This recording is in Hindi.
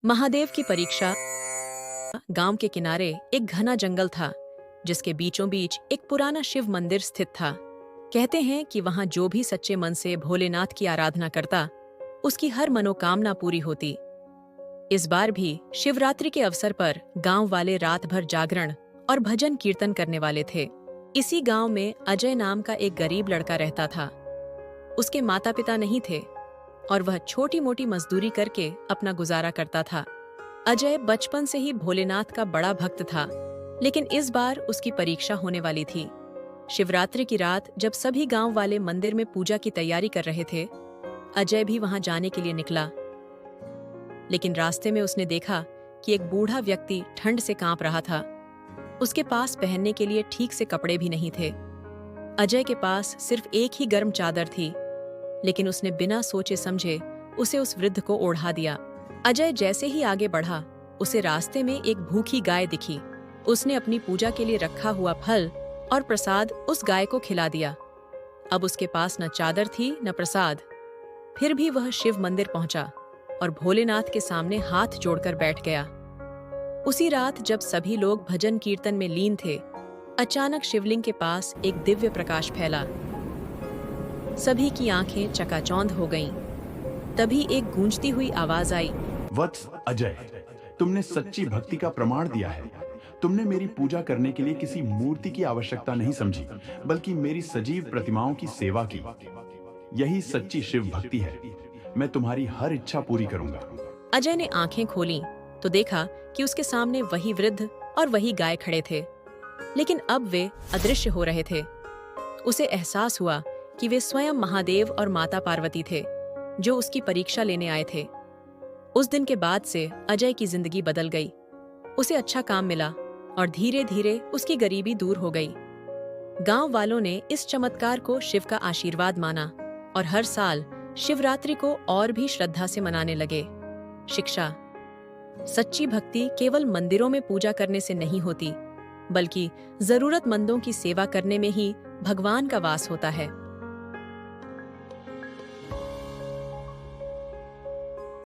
महादेव की परीक्षा। गांव के किनारे एक घना जंगल था जिसके बीचों बीच एक पुराना शिव मंदिर स्थित था। कहते हैं कि वहां जो भी सच्चे मन से भोलेनाथ की आराधना करता उसकी हर मनोकामना पूरी होती। इस बार भी शिवरात्रि के अवसर पर गांव वाले रात भर जागरण और भजन कीर्तन करने वाले थे। इसी गांव में अजय नाम का एक गरीब लड़का रहता था। उसके माता पिता नहीं थे और वह छोटी मोटी मजदूरी करके अपना गुजारा करता था। अजय बचपन से ही भोलेनाथ का बड़ा भक्त था, लेकिन इस बार उसकी परीक्षा होने वाली थी। शिवरात्रि की रात जब सभी गांव वाले मंदिर में पूजा की तैयारी कर रहे थे, अजय भी वहां जाने के लिए निकला। लेकिन रास्ते में उसने देखा कि एक बूढ़ा व्यक्ति ठंड से कांप रहा था। उसके पास पहनने के लिए ठीक से कपड़े भी नहीं थे। अजय के पास सिर्फ एक ही गर्म चादर थी, लेकिन उसने बिना सोचे समझे उसे उस वृद्ध को ओढ़ा दिया। अजय जैसे ही आगे बढ़ा, उसे रास्ते में एक भूखी गाय दिखी। उसने अपनी पूजा के लिए रखा हुआ फल और प्रसाद उस गाय को खिला दिया। अब उसके पास न चादर थी न प्रसाद, फिर भी वह शिव मंदिर पहुंचा और भोलेनाथ के सामने हाथ जोड़कर बैठ गया। उसी रात जब सभी लोग भजन कीर्तन में लीन थे, अचानक शिवलिंग के पास एक दिव्य प्रकाश फैला। सभी की आंखें चकाचौंध हो गईं। तभी एक गूंजती हुई आवाज आई, वत्स अजय, तुमने सच्ची भक्ति का प्रमाण दिया है। तुमने मेरी पूजा करने के लिए किसी मूर्ति की आवश्यकता नहीं समझी, बल्कि मेरी सजीव प्रतिमाओं की सेवा की। यही सच्ची शिव भक्ति है। मैं तुम्हारी हर इच्छा पूरी करूंगा। अजय ने आंखें खोलीं तो देखा कि उसके सामने वही वृद्ध और वही गाय खड़े थे, लेकिन अब वे अदृश्य हो रहे थे। उसे एहसास हुआ कि वे स्वयं महादेव और माता पार्वती थे, जो उसकी परीक्षा लेने आए थे। उस दिन के बाद से अजय की जिंदगी बदल गई। उसे अच्छा काम मिला और धीरे धीरे उसकी गरीबी दूर हो गई। गांव वालों ने इस चमत्कार को शिव का आशीर्वाद माना और हर साल शिवरात्रि को और भी श्रद्धा से मनाने लगे। शिक्षा: सच्ची भक्ति केवल मंदिरों में पूजा करने से नहीं होती, बल्कि जरूरतमंदों की सेवा करने में ही भगवान का वास होता है।